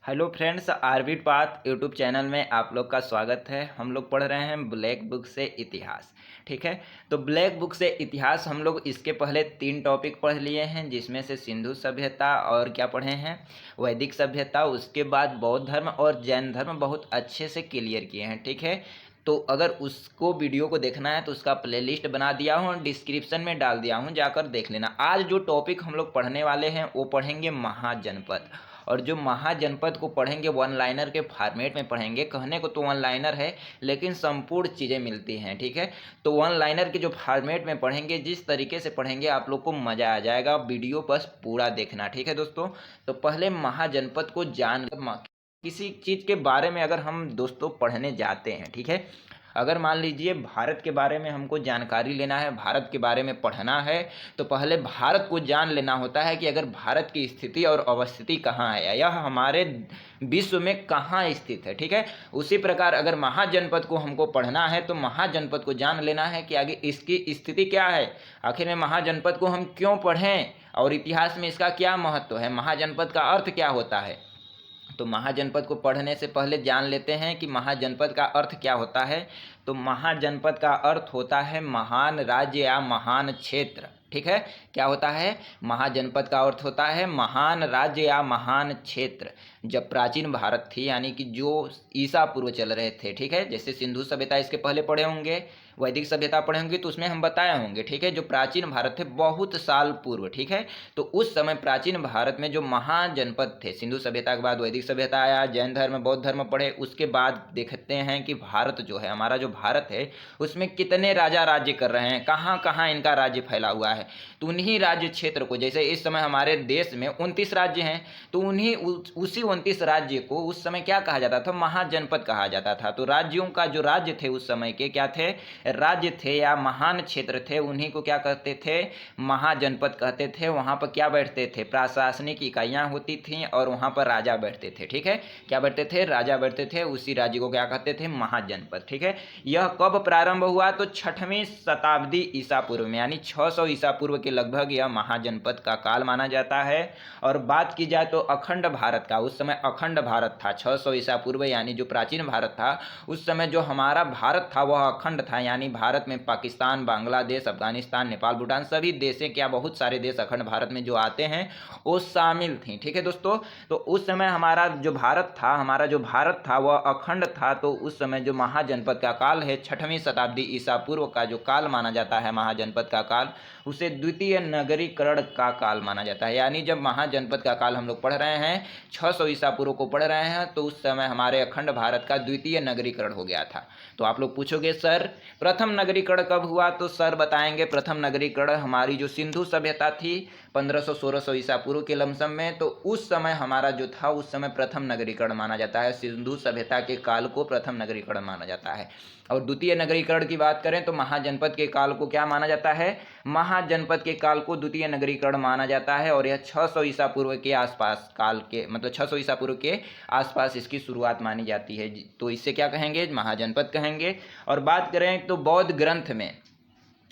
Hello friends, आरबीट पाथ YouTube channel में आप लोग का स्वागत है। हम लोग पढ़ रहे हैं ब्लैक बुक से इतिहास। ठीक है, तो ब्लैक बुक से इतिहास हम लोग इसके पहले 3 टॉपिक पढ़ लिए हैं, जिसमें से सिंधु सभ्यता और क्या पढ़े हैं, वैदिक सभ्यता। उसके बाद बौद्ध धर्म और जैन धर्म बहुत अच्छे से क्लियर किए हैं। ठीक है, तो अगर उसको वीडियो को देखना है तो उसका प्लेलिस्ट बना दिया हूँ, डिस्क्रिप्शन में डाल दिया हूँ, जाकर देख लेना। आज जो टॉपिक हम लोग पढ़ने वाले हैं वो पढ़ेंगे महाजनपद। और जो महाजनपद को पढ़ेंगे वन लाइनर के फॉर्मेट में पढ़ेंगे। कहने को तो वन लाइनर है, लेकिन संपूर्ण चीज़ें मिलती हैं। ठीक है, तो वन लाइनर के जो फॉर्मेट में पढ़ेंगे, जिस तरीके से पढ़ेंगे आप लोग को मज़ा आ जाएगा। वीडियो बस पूरा देखना। ठीक है दोस्तों, तो पहले महाजनपद को जान किसी चीज़ के बारे में अगर हम दोस्तों पढ़ने जाते हैं, ठीक है, अगर मान लीजिए भारत के बारे में हमको जानकारी लेना है, भारत के बारे में पढ़ना है, तो पहले भारत को जान लेना होता है कि अगर भारत की स्थिति और अवस्थिति कहाँ है, यह हमारे विश्व में कहाँ स्थित है। ठीक है, उसी प्रकार अगर महाजनपद को हमको पढ़ना है तो महाजनपद को जान लेना है कि आगे इसकी स्थिति क्या है, आखिर में महाजनपद को हम क्यों पढ़ें और इतिहास में इसका क्या महत्व है, महाजनपद का अर्थ क्या होता है। तो महाजनपद को पढ़ने से पहले जान लेते हैं कि महाजनपद का अर्थ क्या होता है। तो महाजनपद का अर्थ होता है महान राज्य या महान क्षेत्र। ठीक है, क्या होता है, महाजनपद का अर्थ होता है महान राज्य या महान क्षेत्र। जब प्राचीन भारत थी, यानी कि जो ईसा पूर्व चल रहे थे, ठीक है, जैसे सिंधु सभ्यता इसके पहले पढ़े होंगे, वैदिक सभ्यता पढ़े होंगे, तो उसमें हम बताए होंगे। ठीक है, जो प्राचीन भारत थे बहुत साल पूर्व, ठीक है, तो उस समय प्राचीन भारत में जो महाजनपद थे, सिंधु सभ्यता के बाद वैदिक सभ्यता आया, जैन धर्म बौद्ध धर्म पढ़े, उसके बाद देखते हैं कि भारत जो है, हमारा जो भारत है, उसमें कितने राजा राज्य कर रहे हैं, कहाँ कहाँ इनका राज्य फैला हुआ है। तो उन्हीं राज्य क्षेत्र को, जैसे इस समय हमारे देश में 29 राज्य हैं, तो उन्हीं उसी 29 राज्य को उस समय क्या कहा जाता था, महाजनपद कहा जाता था। तो राज्यों का जो राज्य थे उस समय के क्या थे, राज्य थे या महान क्षेत्र थे, उन्हीं को क्या कहते थे, महाजनपद कहते थे। वहाँ पर क्या बैठते थे, प्रशासनिक इकाइयाँ होती थीं और वहाँ पर राजा बैठते थे। ठीक है, क्या बैठते थे, राजा बैठते थे, उसी राज्य को क्या कहते थे, महाजनपद। ठीक है, यह कब प्रारंभ हुआ, तो 6वीं शताब्दी ईसा पूर्व में, यानी 600 ईसा पूर्व के लगभग यह महाजनपद का काल माना जाता है। और बात की जाए तो अखंड भारत का, उस समय अखंड भारत था 600 ईसा पूर्व, यानी जो प्राचीन भारत था उस समय जो हमारा भारत था वह अखंड था, यानी भारत में पाकिस्तान, बांग्लादेश, अफगानिस्तान, नेपाल, भूटान सभी देशें, क्या बहुत सारे देश अखंड भारत में जो आते हैं वो शामिल थी। ठीक है दोस्तों, तो उस समय हमारा जो भारत था, वह अखंड था। तो उस समय जो महाजनपद का काल है, 6वीं शताब्दी ईसा पूर्व का जो काल माना जाता है महाजनपद का काल, उसे द्वितीय नगरीकरण का काल माना जाता है। यानी जब महाजनपद का काल हम लोग पढ़ रहे हैं, 600 ईसा पूर्व को पढ़ रहे हैं, तो उस समय हमारे अखंड भारत का द्वितीय नगरीकरण हो गया था। तो आप लोग पूछोगे सर प्रथम नगरीकरण कब हुआ, तो सर बताएंगे प्रथम नगरीकरण हमारी जो सिंधु सभ्यता थी 1500-1600 ईसा पूर्व के लमसम में, तो उस समय हमारा जो था, उस समय प्रथम नगरीकरण माना जाता है। सिंधु सभ्यता के काल को प्रथम नगरीकरण माना जाता है। और द्वितीय नगरीकरण की बात करें तो महाजनपद के काल को क्या माना जाता है, महाजनपद के काल को द्वितीय नगरीकरण माना जाता है। और यह 600 ईसा पूर्व के आसपास काल के, मतलब 600 ईसा पूर्व के आसपास इसकी शुरुआत मानी जाती है। तो इससे क्या कहेंगे, महाजनपद कहेंगे। और बात करें तो बौद्ध ग्रंथ में,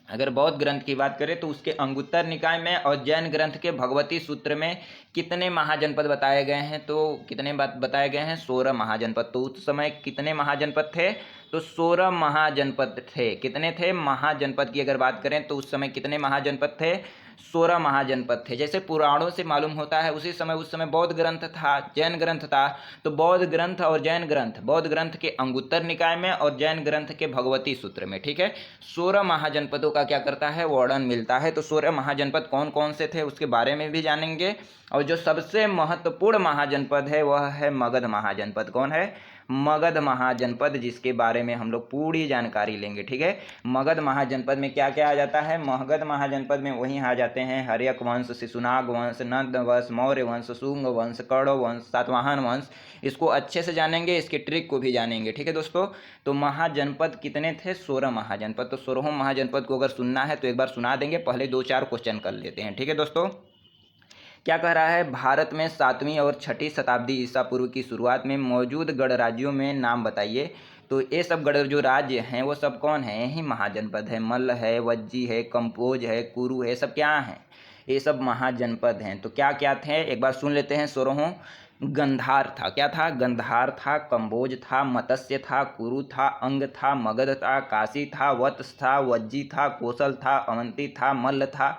अगर बौद्ध ग्रंथ की बात करें तो उसके अंगुत्तर निकाय में और जैन ग्रंथ के भगवती सूत्र में कितने महाजनपद बताए गए हैं, तो कितने बताए गए हैं, 16 महाजनपद। तो उस समय कितने महाजनपद थे, तो 16 महाजनपद थे। कितने थे, महाजनपद की अगर बात करें तो उस समय कितने महाजनपद थे, 16 महाजनपद थे। जैसे पुराणों से मालूम होता है, उस समय बौद्ध ग्रंथ था, जैन ग्रंथ था। तो बौद्ध ग्रंथ और जैन ग्रंथ, बौद्ध ग्रंथ के अंगुत्तर निकाय में और जैन ग्रंथ के भगवती सूत्र में, ठीक है, 16 महाजनपदों का क्या करता है, वर्णन मिलता है। तो 16 महाजनपद कौन कौन से थे उसके बारे में भी जानेंगे। और जो सबसे महत्वपूर्ण महाजनपद है वह है मगध महाजनपद। कौन है, मगध महाजनपद, जिसके बारे में हम लोग पूरी जानकारी लेंगे। ठीक है, मगध महाजनपद में क्या क्या आ जाता है, मगध महाजनपद में वहीं आ जाते हैं हर्यक वंश, शिशुनाग वंश, नंद वंश, मौर्य वंश, शुंग वंश, कौरव वंश, सातवाहन वंश। इसको अच्छे से जानेंगे, इसके ट्रिक को भी जानेंगे। ठीक है दोस्तों, तो महाजनपद कितने थे, 16 महाजनपद। तो 16 महाजनपद को अगर सुनना है तो एक बार सुना देंगे, पहले 2-4 क्वेश्चन कर लेते हैं। ठीक है दोस्तों, क्या कह रहा है, भारत में 7वीं और 6ठी शताब्दी ईसा पूर्व की शुरुआत में मौजूद गढ़ राज्यों में नाम बताइए। तो ये सब गढ़ जो राज्य हैं वो सब कौन है, यही महाजनपद है। मल्ल है, वज्जी है, कंपोज है, कुरु है, सब क्या हैं, ये सब महाजनपद हैं। तो क्या क्या थे एक बार सुन लेते हैं। 16 गंधार था। क्या था? गंधार था, कंबोज था, मत्स्य था, कुरु था, अंग था, मगध था, काशी था, वत्स था, वज्जी था, कोसल था, अवंती था, मल्ल था,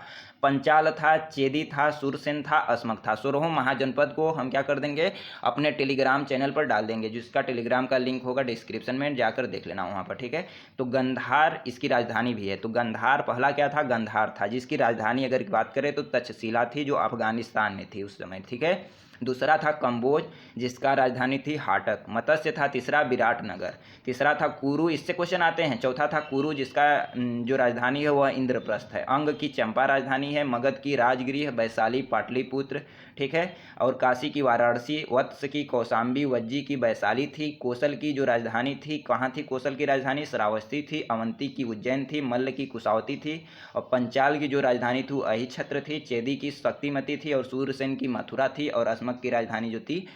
पंचाल था, चेदी था, सुरसेन था, अस्मक था। 16 महाजनपद को हम क्या कर देंगे, अपने टेलीग्राम चैनल पर डाल देंगे, जिसका टेलीग्राम का लिंक होगा डिस्क्रिप्शन में, जाकर देख लेना वहाँ पर, ठीक है। तो गंधार इसकी राजधानी भी है। तो गंधार पहला क्या था? गंधार था, जिसकी राजधानी अगर बात करें तो तक्षशिला थी, जो अफगानिस्तान में थी उस समय, ठीक है। दूसरा था कंबोज, जिसका राजधानी थी हाटक। मत्स्य था तीसरा, विराटनगर। तीसरा था कुरु, इससे क्वेश्चन आते हैं। चौथा था कुरु, जिसका जो राजधानी है वह इंद्रप्रस्थ है। अंग की चंपा राजधानी है। मगध की राजगृह, वैशाली, पाटलिपुत्र, ठीक है। और काशी की वाराणसी, वत्स की कौशाम्बी, वज्जी की वैशाली थी। कोसल की जो राजधानी थी, कहाँ थी कोसल की राजधानी? श्रावस्ती थी। अवंती की उज्जैन थी। मल्ल की कुशावती थी। और पंचाल की जो राजधानी थी अहिछत्र थी। चेदी की शक्तिमती थी। और सूरसेन की मथुरा थी। और अस्मक की राजधानी जो थी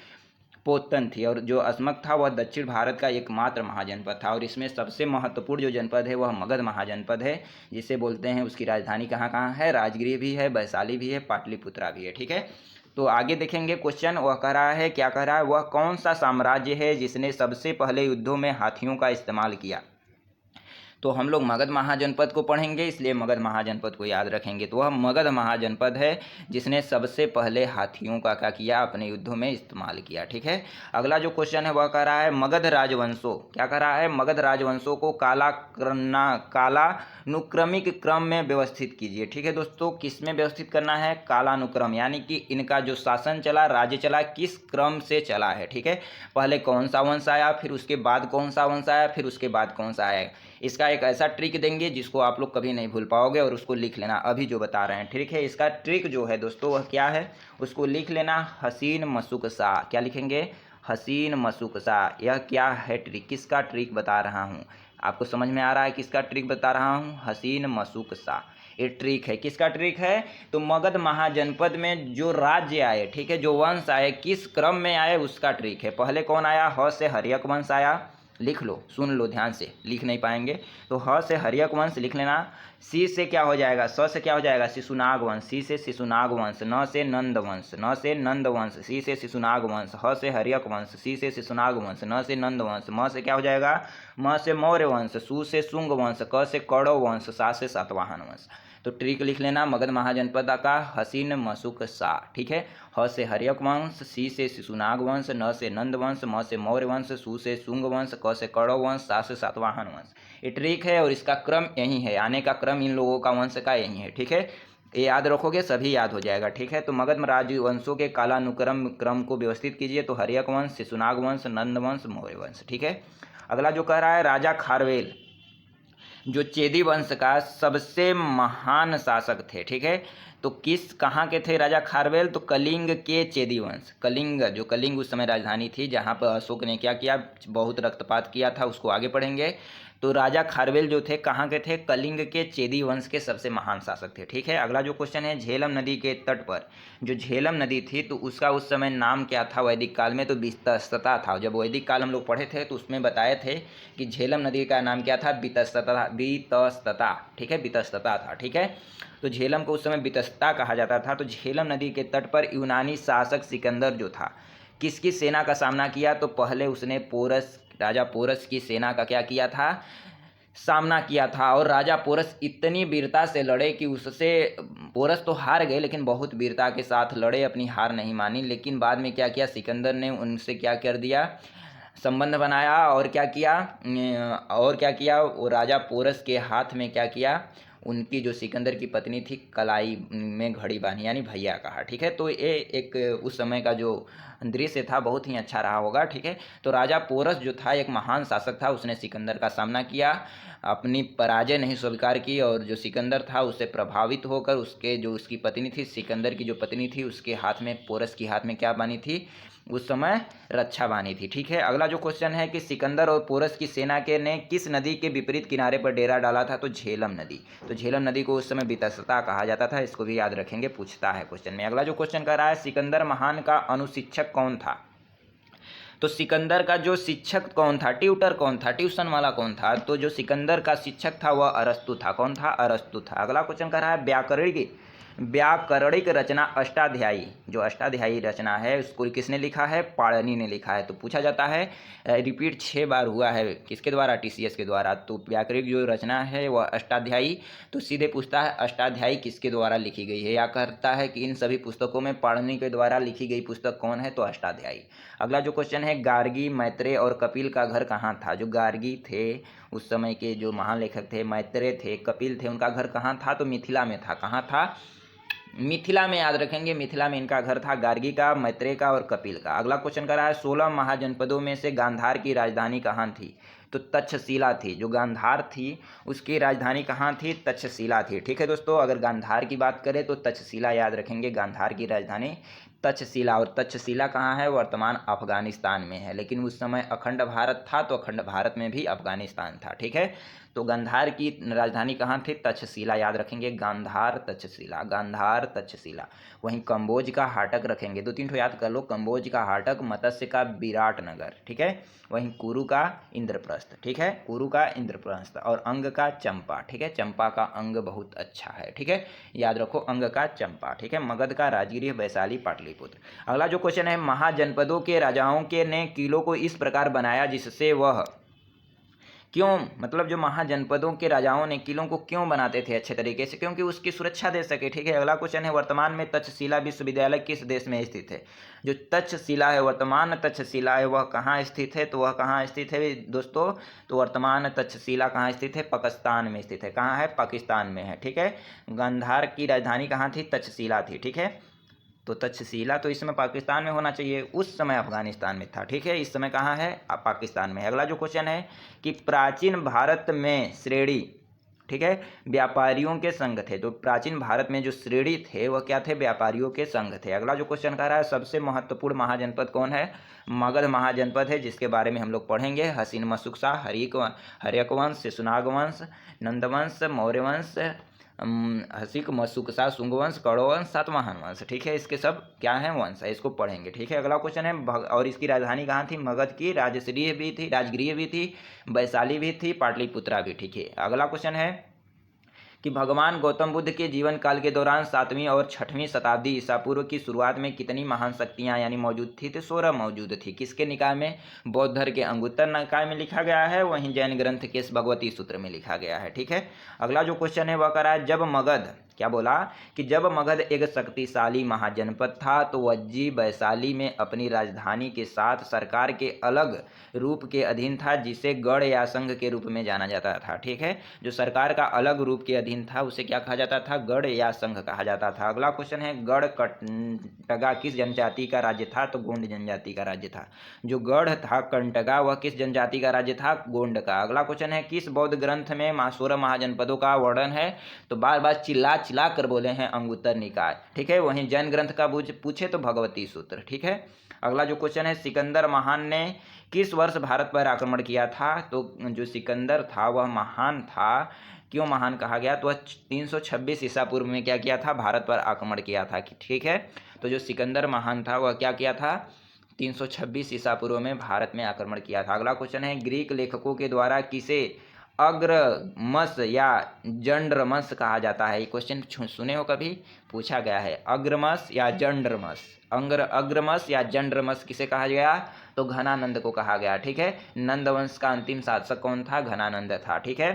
पोतन थी। और जो अस्मक था वह दक्षिण भारत का एकमात्र महाजनपद था। और इसमें सबसे महत्वपूर्ण जो जनपद है वह मगध महाजनपद है, जिसे बोलते हैं। उसकी राजधानी कहाँ कहाँ है? राजगृह भी है, वैशाली भी है, पाटलिपुत्रा भी है, ठीक है। तो आगे देखेंगे क्वेश्चन, वह कह रहा है, क्या कह रहा है, वह कौन सा साम्राज्य है जिसने सबसे पहले युद्धों में हाथियों का इस्तेमाल किया? तो हम लोग मगध महाजनपद को पढ़ेंगे, इसलिए मगध महाजनपद को याद रखेंगे। तो वह मगध महाजनपद है जिसने सबसे पहले हाथियों का क्या किया? अपने युद्धों में इस्तेमाल किया, ठीक है। अगला जो क्वेश्चन है वह कह रहा है, मगध राजवंशों, क्या कह रहा है, मगध राजवंशों को कालानुक्रमिक क्रम में व्यवस्थित कीजिए, ठीक है दोस्तों। किस में व्यवस्थित करना है? कालानुक्रम, यानी कि इनका जो शासन चला, राज्य चला, किस क्रम से चला है, ठीक है। पहले कौन सा वंश आया, फिर उसके बाद कौन सा वंश आया, फिर उसके बाद कौन सा आया। इसका एक ऐसा ट्रिक देंगे जिसको आप लोग कभी नहीं भूल पाओगे, और उसको लिख लेना अभी जो बता रहे हैं, ठीक है। इसका ट्रिक जो है दोस्तों वह क्या है, उसको लिख लेना, हसीन मशूक सा। क्या लिखेंगे? हसीन मशूक सा। यह क्या है ट्रिक? किसका ट्रिक बता रहा हूँ? आपको समझ में आ रहा है किसका ट्रिक बता रहा हूँ? हसीन मशूक सा। ये ट्रिक है। किसका ट्रिक है? तो मगध महाजनपद में जो राज्य आए, ठीक है, जो वंश आए, किस क्रम में आए उसका ट्रिक है। पहले कौन आया? ह से हर्यक वंश आया। लिख लो, सुन लो ध्यान से, लिख नहीं पाएंगे तो ह से हर्यक वंश लिख लेना। सी से क्या हो जाएगा? स से क्या हो जाएगा? शिशुनाग वंश। सी से शिशुनाग वंश। न से नंद वंश। न से नंद वंश। सी से शिशुनाग वंश। ह से हर्यक वंश। सी से शिशुनाग वंश। न से नंद वंश। म से क्या हो जाएगा? म से मौर्य वंश। सु से शुंग वंश। क से कौरव वंश। सा से सातवाहन वंश। तो ट्रिक लिख लेना, मगध महाजनपद का हसीन मशूक सा, ठीक है। ह से हर्यक वंश, सी से शिशुनाग वंश, न से नंद वंश, म से मौर्य वंश, सु से शुंग वंश, क से कौरव वंश, सा से सातवाहन वंश। ये ट्रिक है और इसका क्रम यही है, आने का क्रम इन लोगों का वंश का यही है, ठीक है। ये याद रखोगे सभी याद हो जाएगा, ठीक है। तो मगध राजवंशों के कालानुक्रम क्रम को व्यवस्थित कीजिए। तो हर्यक वंश, शिशुनाग वंश, नंद वंश, मौर्य वंश, ठीक है। अगला जो कह रहा है, राजा खारवेल जो चेदी वंश का सबसे महान शासक थे, ठीक है। तो किस कहाँ के थे राजा खारवेल? तो कलिंग के चेदी वंश। कलिंग, जो कलिंग उस समय राजधानी थी, जहाँ पर अशोक ने क्या किया? बहुत रक्तपात किया था, उसको आगे पढ़ेंगे। तो राजा खारवेल जो थे कहाँ के थे? कलिंग के चेदी वंश के सबसे महान शासक थे, ठीक है। अगला जो क्वेश्चन है, झेलम नदी के तट पर जो झेलम नदी थी तो उसका उस समय नाम क्या था वैदिक काल में? तो बितस्तता था। जब वैदिक काल हम लोग पढ़े थे तो उसमें बताए थे कि झेलम नदी का नाम क्या था? बितस्तता, बितस्तता, ठीक है, बितस्तता था, ठीक है। तो झेलम को उस समय बितस्ता कहा जाता था। तो झेलम नदी के तट पर यूनानी शासक सिकंदर जो था, किसकी सेना का सामना किया? तो पहले उसने पोरस, राजा पोरस की सेना का क्या किया था? सामना किया था। और राजा पोरस इतनी वीरता से लड़े कि उससे पोरस तो हार गए, लेकिन बहुत वीरता के साथ लड़े, अपनी हार नहीं मानी। लेकिन बाद में क्या किया? सिकंदर ने उनसे क्या कर दिया? संबंध बनाया। और क्या किया? वो राजा पोरस के हाथ में क्या किया? उनकी जो सिकंदर की पत्नी थी कलाई में घड़ी बांधी, यानी भैया कहा, ठीक है। तो ये एक उस समय का जो दृश्य था बहुत ही अच्छा रहा होगा, ठीक है। तो राजा पोरस जो था एक महान शासक था, उसने सिकंदर का सामना किया, अपनी पराजय नहीं स्वीकार की। और जो सिकंदर था उससे प्रभावित होकर उसके जो उसकी पत्नी थी, सिकंदर की जो पत्नी थी, उसके हाथ में, पोरस की हाथ में क्या बानी थी? उस समय रक्षा बानी थी, ठीक है। अगला जो क्वेश्चन है कि सिकंदर और पोरस की सेना के ने किस नदी के विपरीत किनारे पर डेरा डाला था? तो झेलम नदी। तो झेलम नदी को उस समय बितस्ता कहा जाता था। इसको भी याद रखेंगे, पूछता है क्वेश्चन में। अगला जो क्वेश्चन कर रहा है, सिकंदर महान का अनुशिक्षक कौन था? तो सिकंदर का जो शिक्षक कौन था? ट्यूटर कौन था? ट्यूशन वाला कौन था? तो जो सिकंदर का शिक्षक था वह अरस्तु था। कौन था? अरस्तु था। अगला क्वेश्चन कर रहा है, व्याकरणिक व्याकरणिक रचना अष्टाध्यायी, जो अष्टाध्यायी रचना है उसको किसने लिखा है? पाणिनि ने लिखा है। तो पूछा जाता है, रिपीट 6 बार हुआ है, किसके द्वारा? टीसीएस के द्वारा। तो व्याकरणिक जो रचना है वह अष्टाध्यायी, तो सीधे पूछता है अष्टाध्यायी किसके द्वारा लिखी गई है, या कहता है कि इन सभी पुस्तकों में पाणिनि के द्वारा लिखी गई पुस्तक कौन है? तो अष्टाध्यायी। अगला जो क्वेश्चन है, गार्गी, मैत्रेय और कपिल का घर कहाँ था? जो गार्गी थे उस समय के जो महान लेखक थे, मैत्रेय थे, कपिल थे, उनका घर कहाँ था? तो मिथिला में था। कहाँ था? मिथिला में, याद रखेंगे, मिथिला में इनका घर था, गार्गी का, मैत्रेय का और कपिल का। अगला क्वेश्चन कर रहा है, 16 महाजनपदों में से गांधार की राजधानी कहाँ थी? तो तक्षशिला थी। जो गांधार थी उसकी राजधानी कहाँ थी? तक्षशिला थी। ठीक है दोस्तों, अगर गांधार की बात करें तो तक्षशिला याद रखेंगे, गांधार की राजधानी तक्षशिला। और तक्षशिला कहाँ है? वर्तमान अफगानिस्तान में है, लेकिन उस समय अखंड भारत था तो अखंड भारत में भी अफगानिस्तान था। ठीक है, तो गांधार की राजधानी कहाँ थी? तक्षशिला, याद रखेंगे, गांधार तक्षशिला, गांधार तक्षशिला। वहीं कंबोज का हाटक रखेंगे, 2-3 ठो याद कर लो, कंबोज का हाटक, मत्स्य का विराटनगर। ठीक है, वहीं कुरु का इंद्रप्रस्थ। ठीक है, कुरु का इंद्रप्रस्थ। और अंग का चंपा। ठीक है, चंपा का अंग बहुत अच्छा है। ठीक है, याद रखो, अंग का चंपा। ठीक है, मगध का राजगृह, वैशाली, पाटलिपुत्र। अगला जो क्वेश्चन है, महाजनपदों के राजाओं के ने किलों को इस प्रकार बनाया जिससे वह क्यों, मतलब जो महाजनपदों के राजाओं ने किलों को क्यों बनाते थे अच्छे तरीके से? क्योंकि उसकी सुरक्षा दे सके। ठीक है, अगला क्वेश्चन है, वर्तमान में तक्षशिला विश्वविद्यालय किस देश में स्थित है? जो तक्षशिला है, वर्तमान तक्षशिला है, वह कहाँ स्थित है? तो वह कहाँ स्थित है दोस्तों? तो वर्तमान तक्षशिला कहाँ स्थित है? पाकिस्तान में स्थित है। कहाँ है? पाकिस्तान में है। ठीक है, गांधार की राजधानी कहाँ थी? तक्षशिला थी। ठीक है, तो तक्षशिला तो इस समय पाकिस्तान में होना चाहिए, उस समय अफगानिस्तान में था। ठीक है, इस समय कहाँ है? पाकिस्तान में है। अगला जो क्वेश्चन है कि प्राचीन भारत में श्रेणी, ठीक है, व्यापारियों के संघ थे। तो प्राचीन भारत में जो श्रेणी थे वह क्या थे? व्यापारियों के संघ थे। अगला जो क्वेश्चन कह रहा है, सबसे महत्वपूर्ण महाजनपद कौन है? मगध महाजनपद है, जिसके बारे में हम लोग पढ़ेंगे। हसीन मशुकसा, हर्यक वंश, शिशुनाग वंश, नंदवंश, मौर्य वंश, हसिक, मशुकसा, शुंगवंश, कौरवंश, सातवाहन वंश। ठीक है, इसके सब क्या है? वंश है, इसको पढ़ेंगे। ठीक है, अगला क्वेश्चन है, और इसकी राजधानी कहाँ थी? मगध की राजश्री भी थी, राजगृह भी थी, वैशाली भी थी, पाटलिपुत्रा भी। ठीक है, अगला क्वेश्चन है कि भगवान गौतम बुद्ध के जीवन काल के दौरान 7वीं और 6वीं शताब्दी ईसा पूर्व की शुरुआत में कितनी महान शक्तियाँ यानी मौजूद थी? तो 16 मौजूद थी। किसके निकाय में? बौद्ध धर्म के अंगुत्तर निकाय में लिखा गया है, वहीं जैन ग्रंथ के भगवती सूत्र में लिखा गया है। ठीक है, अगला जो क्वेश्चन है वह कह रहा है, जब मगध, क्या बोला कि जब मगध एक शक्तिशाली महाजनपद था तो वज्जी वैशाली में अपनी राजधानी के साथ सरकार के अलग रूप के अधीन था, जिसे गढ़ या संघ के रूप में जाना जाता था। ठीक है, जो सरकार का अलग रूप के अधीन था उसे क्या कहा जाता था? गढ़ या संघ कहा जाता था। अगला क्वेश्चन है, गढ़ कंटगा किस जनजाति का राज्य था? तो गोंड जनजाति का राज्य था। जो गढ़ था कंटगा वह किस जनजाति का राज्य था? गोंड का। अगला क्वेश्चन है, किस बौद्ध ग्रंथ में 16 महाजनपदों का वर्णन है? तो बार बार चिल्ला चिल्ला कर बोले हैं, अंगुत्तर निकाय। ठीक है, वहीं जैन ग्रंथ का पूछे तो भगवती सूत्र। ठीक है, अगला जो क्वेश्चन है, सिकंदर महान ने किस वर्ष भारत पर आक्रमण किया था? तो जो सिकंदर था वह महान था, क्यों महान कहा गया? तो वह 326 ईसा पूर्व में क्या किया था? भारत पर आक्रमण किया था। ठीक है, तो जो सिकंदर महान था वह क्या किया था? 326 ईसा पूर्व में भारत में आक्रमण किया था। अगला क्वेश्चन है, ग्रीक लेखकों के द्वारा किसे अग्रमस या जंड्रमस कहा जाता है? ये क्वेश्चन सुने हो कभी? पूछा गया है, अग्रमस या जंड्रमस, अग्रमस या जंड्रमस किसे कहा गया? तो घनानंद को कहा गया। ठीक है, नंदवंश का अंतिम शासक कौन था? घनानंद था। ठीक है,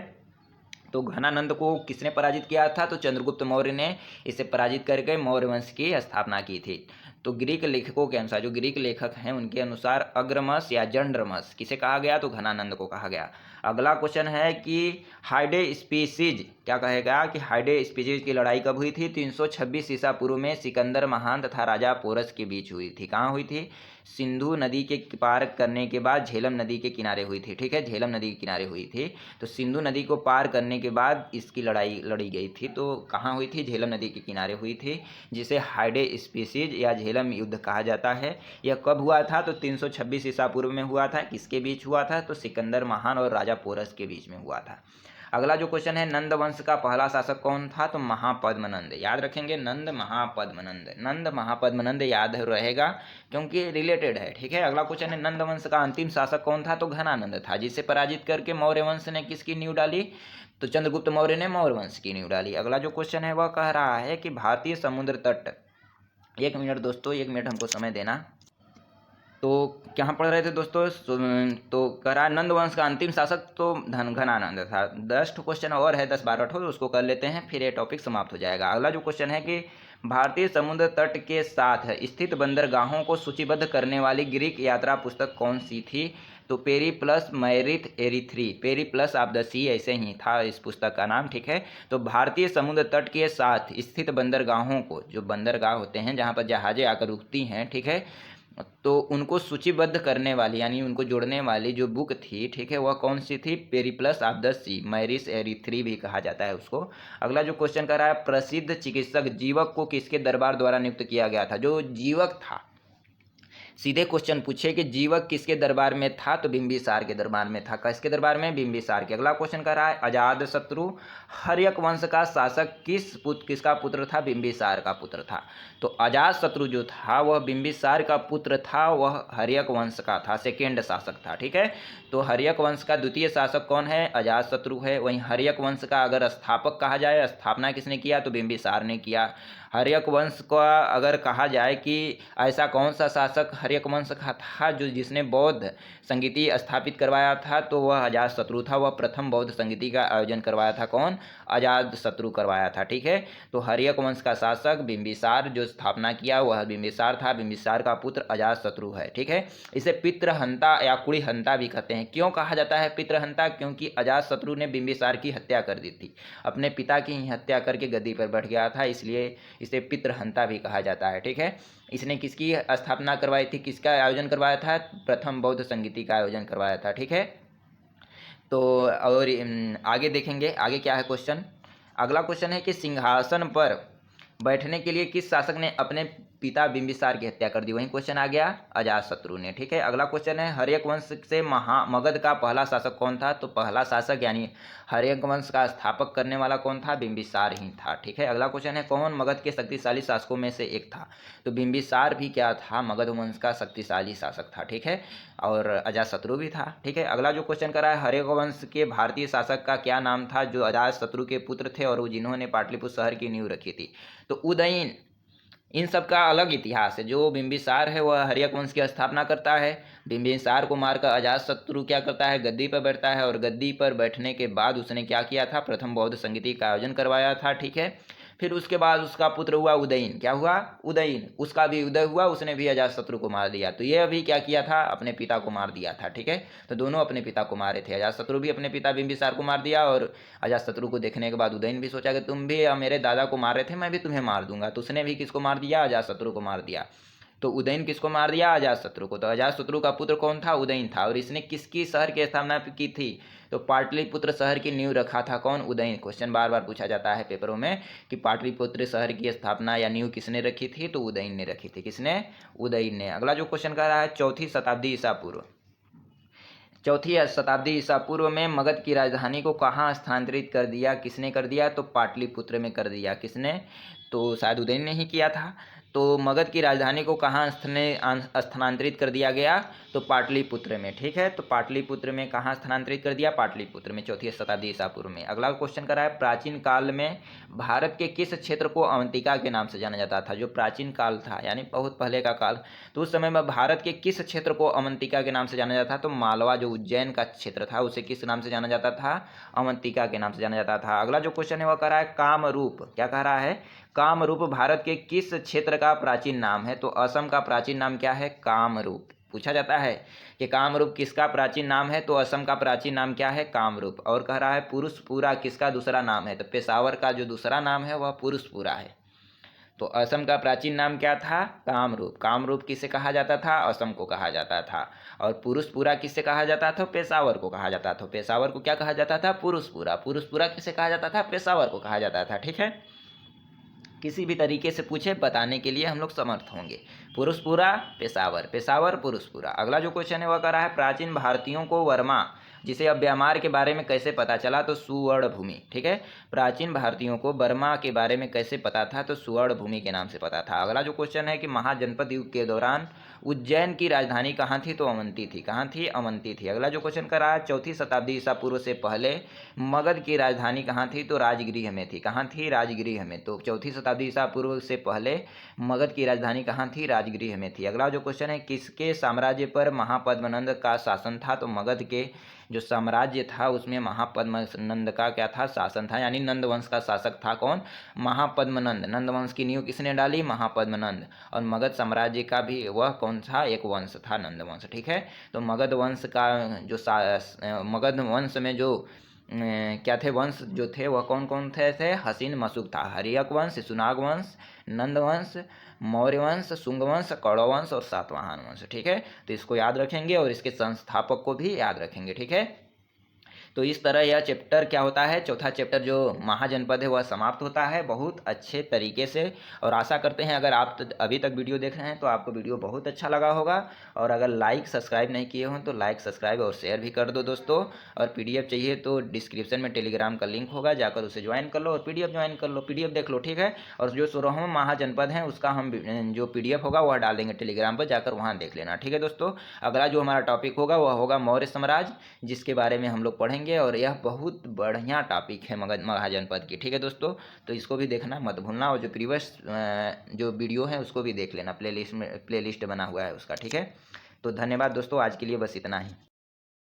तो घनानंद को किसने पराजित किया था? तो चंद्रगुप्त मौर्य ने इसे पराजित करके मौर्य वंश की स्थापना की थी। तो ग्रीक लेखकों के अनुसार, जो ग्रीक लेखक हैं उनके अनुसार अग्रमस या जंड्रमस किसे कहा गया? तो घनानंद को कहा गया। अगला क्वेश्चन है कि हाइडे स्पीसीज, क्या कहेगा कि हाइडे स्पीसीज की लड़ाई कब हुई थी? 326 ईसा पूर्व में सिकंदर महान तथा राजा पोरस के बीच हुई थी। कहाँ हुई थी? सिंधु नदी के पार करने के बाद झेलम नदी के किनारे हुई थी। ठीक है, झेलम नदी के किनारे हुई थी। तो सिंधु नदी को पार करने के बाद इसकी लड़ाई लड़ी गई थी। तो कहाँ हुई थी? झेलम नदी के किनारे हुई थी, जिसे हाइडे स्पीसीज या झेलम युद्ध कहा जाता है। यह कब हुआ था? तो 326 ईसा पूर्व में हुआ था। किसके बीच हुआ था? तो सिकंदर महान और राजा पोरस के बीच में हुआ था। अगला जो क्वेश्चन है, नंद वंश का पहला शासक कौन था? तो महापद्मनंद। याद रखेंगे, नंद महापद्मनंद, नंद महापद्मनंद याद रहेगा क्योंकि रिलेटेड है। ठीक है, अगला क्वेश्चन है, नंद वंश का अंतिम शासक कौन था? तो घनानंद था, जिसे पराजित करके मौर्य वंश ने किसकी नींव डाली? तो चंद्रगुप्त मौर्य ने मौर्य वंश की नींव डाली। अगला जो क्वेश्चन है वह कह रहा है कि भारतीय समुद्र तट, 1 मिनट दोस्तों, 1 मिनट हमको समय देना। तो क्या पढ़ रहे थे दोस्तों? तो कह रहा है नंद वंश का अंतिम शासक तो घनानंद था। 10 क्वेश्चन और है, 10-12 तो उसको कर लेते हैं, फिर ये टॉपिक समाप्त हो जाएगा। अगला जो क्वेश्चन है कि भारतीय समुद्र तट के साथ स्थित बंदरगाहों को सूचीबद्ध करने वाली ग्रीक यात्रा पुस्तक कौन सी थी? तो पेरीप्लस मैरिथ एरिथ्री, पेरीप्लस ऑफ द सी, ऐसे ही था इस पुस्तक का नाम। ठीक है, तो भारतीय समुद्र तट के साथ स्थित बंदरगाहों को, जो बंदरगाह होते हैं जहाँ पर जहाजें आकर रुकती हैं, ठीक है, तो उनको सूचीबद्ध करने वाली यानी उनको जोड़ने वाली जो बुक थी, ठीक है, वह कौन सी थी? पेरिप्लस ऑफ द सी, मैरिस एरिथ्री भी कहा जाता है उसको। अगला जो क्वेश्चन कर रहा है, प्रसिद्ध चिकित्सक जीवक को किसके दरबार द्वारा नियुक्त किया गया था? जो जीवक था, सीधे क्वेश्चन पूछे कि जीवक किसके दरबार में था? तो बिंबिसार के दरबार में था। किसके दरबार में? बिंबिसार के। अगला क्वेश्चन कर रहा है, अजातशत्रु हर्यक वंश का शासक किसका पुत्र था? बिंबिसार का पुत्र था। तो अजातशत्रु जो था वह बिंबिसार का पुत्र था, वह हर्यक वंश का था, सेकेंड शासक था। ठीक है, तो हर्यक वंश का द्वितीय शासक कौन है? अजातशत्रु है। वहीं हर्यक वंश का अगर स्थापक कहा जाए, स्थापना किसने किया? तो बिंबिसार ने किया। हर्यक वंश का अगर कहा जाए कि ऐसा कौन सा शासक हर्यक वंश का था जो जिसने बौद्ध संगीति स्थापित करवाया था? तो वह अजातशत्रु था। वह प्रथम बौद्ध संगीति का आयोजन करवाया था। कौन? अजातशत्रु करवाया था। ठीक है, तो हर्यक वंश का शासक बिंबिसार, जो स्थापना किया वह बिंबिसार था। बिंबिसार का पुत्र अजातशत्रु है। ठीक है, इसे पितृहंता या कुड़ीहंता भी कहते हैं। क्यों कहा जाता है पितृहंता? क्योंकि अजातशत्रु ने बिंबिसार की हत्या कर दी थी, अपने पिता की ही हत्या करके गद्दी पर बैठ गया था, इसलिए इसे पितृहंता भी कहा जाता है। ठीक है, इसने किसकी स्थापना करवाई थी? किसका आयोजन करवाया था? प्रथम बौद्ध संगीति का आयोजन करवाया था। ठीक है, तो और आगे देखेंगे आगे क्या है क्वेश्चन। अगला क्वेश्चन है कि सिंहासन पर बैठने के लिए किस शासक ने अपने पिता बिंबिसार की हत्या कर दी? वही क्वेश्चन आ गया, अजातशत्रु ने। ठीक है, अगला क्वेश्चन है, हर्यक वंश से मगध का पहला शासक कौन था? तो पहला शासक यानी हर्यक वंश का स्थापक करने वाला कौन था? बिंबिसार ही था। ठीक है, अगला क्वेश्चन है, कौन मगध के शक्तिशाली शासकों में से एक था? तो बिंबिसार भी क्या था? मगध वंश का शक्तिशाली शासक था। ठीक है, और अजातशत्रु भी था। ठीक है, अगला जो क्वेश्चन कर रहा है, हर्यक वंश के भारतीय शासक का क्या नाम था जो अजातशत्रु के पुत्र थे और जिन्होंने पाटलिपुत्र शहर की नींव रखी थी? तो उदयन। इन सब का अलग इतिहास है। जो बिंबिसार है वह हर्यक वंश की स्थापना करता है, बिंबिसार को मारकर अजातशत्रु क्या करता है? गद्दी पर बैठता है, और गद्दी पर बैठने के बाद उसने क्या किया था? प्रथम बौद्ध संगीति का आयोजन करवाया था। ठीक है, फिर उसके बाद उसका पुत्र हुआ उदयन। क्या हुआ? उदयन। उसका भी उदय हुआ, उसने भी अजातशत्रु को मार दिया। तो यह भी क्या किया था? अपने पिता को मार दिया था। ठीक है, तो दोनों अपने पिता को मारे थे। अजातशत्रु भी अपने पिता बिंबिसार को मार दिया, और अजातशत्रु को देखने के बाद उदयन भी सोचा कि तुम भी मेरे दादा को मार रहे थे, मैं भी तुम्हें मार दूंगा। तो उसने भी किसको मार दिया? अजातशत्रु को मार दिया। तो उदयन किसको मार दिया? अजातशत्रु को। तो अजातशत्रु का पुत्र कौन था? उदयन था। और इसने किसकी शहर की स्थापना की थी? तो पाटलिपुत्र शहर की नींव रखा था। कौन? उदयन। क्वेश्चन बार बार पूछा जाता है पेपरों में कि पाटलिपुत्र शहर की स्थापना या नींव किसने रखी थी? तो उदयन ने रखी थी। किसने? उदयन ने। अगला जो क्वेश्चन कर रहा है, 4वीं शताब्दी ईसा पूर्व, 4वीं शताब्दी ईसा पूर्व में मगध की राजधानी को कहाँ स्थानांतरित कर दिया? किसने कर दिया? तो पाटलिपुत्र में कर दिया। किसने? तो शायद उदयन ने ही किया था। तो मगध की राजधानी को कहाँ स्थानांतरित कर दिया गया? तो पाटलिपुत्र में। ठीक है, तो पाटलिपुत्र में कहाँ स्थानांतरित कर दिया? पाटलिपुत्र में, 4वीं शताब्दी ईसा पूर्व में। अगला क्वेश्चन कर रहा है, प्राचीन काल में भारत के किस क्षेत्र को अवंतिका के नाम से जाना जाता था? जो प्राचीन काल था यानी बहुत पहले का काल, तो उस समय में भारत के किस क्षेत्र को अवंतिका के नाम से जाना जाता था? तो मालवा, जो उज्जैन का क्षेत्र था, उसे किस नाम से जाना जाता था? अवंतिका के नाम से जाना जाता था। अगला जो क्वेश्चन है वह कह रहा है, कामरूप। क्या कह रहा है? कामरूप भारत के किस क्षेत्र का प्राचीन नाम है? तो असम का प्राचीन नाम क्या है? कामरूप। पूछा जाता है कि कामरूप किसका प्राचीन नाम है? तो असम का प्राचीन नाम क्या है? कामरूप। और कह रहा है, पुरुषपुरा किसका दूसरा नाम है? तो पेशावर का जो दूसरा नाम है वह पुरुषपुरा है। तो असम का प्राचीन नाम क्या था? कामरूप। कामरूप किसे कहा जाता था? असम को कहा जाता था। और पुरुषपुरा किससे कहा जाता था? पेशावर को कहा जाता था। पेशावर को क्या कहा जाता था? पुरुषपुरा। पुरुषपुरा किसे कहा जाता था? पेशावर को कहा जाता था। ठीक है, किसी भी तरीके से पूछे बताने के लिए हम लोग समर्थ होंगे। पुरुषपुरा, पेशावर, पेशावर, पुरुषपुरा। अगला जो क्वेश्चन है वह कर रहा है, प्राचीन भारतीयों को वर्मा जिसे अब म्यांमार के बारे में कैसे पता चला, तो सुवर्ण भूमि। ठीक है, प्राचीन भारतीयों को बर्मा के बारे में कैसे पता था, तो सुवर्ण भूमि के नाम से पता था। अगला जो क्वेश्चन है कि महाजनपद युग के दौरान उज्जैन की राजधानी कहाँ थी, तो अवंती थी। कहाँ थी, अवंती थी। अगला जो क्वेश्चन कर रहा है, 4वीं शताब्दी ईसा पूर्व से पहले मगध की राजधानी कहाँ थी, तो राजगृह में थी। कहाँ थी, राजगृह में। तो 4वीं शताब्दी ईसा पूर्व से पहले मगध की राजधानी कहाँ थी, राजगृह में थी। अगला जो क्वेश्चन है, किसके साम्राज्य पर महापद्मनंद का शासन था, तो मगध के जो साम्राज्य था उसमें महापद्मनंद का क्या था, शासन था, यानी नंद वंश का शासक था। कौन, महापद्मनंद। नंद वंश की नींव किसने डाली, महापद्मनंद। और मगध साम्राज्य का भी वह कौन था, एक वंश था, नंद वंश। ठीक है, तो मगध वंश का जो मगध वंश में जो क्या थे वंश जो थे, वह कौन कौन थे, हसीन मशूक था, हर्यक वंश, शिशुनाग वंश, नंद वंश, मौर्य वंश, शुंग वंश, कौरव वंश और सातवाहन वंश। ठीक है, तो इसको याद रखेंगे और इसके संस्थापक को भी याद रखेंगे। ठीक है, तो इस तरह यह चैप्टर क्या होता है, चौथा चैप्टर जो महाजनपद है वह समाप्त होता है बहुत अच्छे तरीके से। और आशा करते हैं अगर आप अभी तक वीडियो देख रहे हैं तो आपको वीडियो बहुत अच्छा लगा होगा। और अगर लाइक सब्सक्राइब नहीं किए हों तो लाइक सब्सक्राइब और शेयर भी कर दो दोस्तों। और PDF चाहिए तो डिस्क्रिप्शन में टेलीग्राम का लिंक होगा, जाकर उसे ज्वाइन कर लो और PDF ज्वाइन कर लो, PDF देख लो। ठीक है, और जो 16वां महाजनपद है उसका हम जो PDF होगा वह डाल देंगे टेलीग्राम पर, जाकर वहाँ देख लेना। ठीक है दोस्तों, अगला जो हमारा टॉपिक होगा वह होगा मौर्य साम्राज्य, जिसके बारे में हम लोग पढ़ेंगे। और यह बहुत बढ़िया टॉपिक है मगध महाजनपद की। ठीक है दोस्तों, तो इसको भी देखना मत भूलना, और जो प्रीवियस जो वीडियो है उसको भी देख लेना, प्लेलिस्ट बना हुआ है उसका। ठीक है, तो धन्यवाद दोस्तों, आज के लिए बस इतना ही।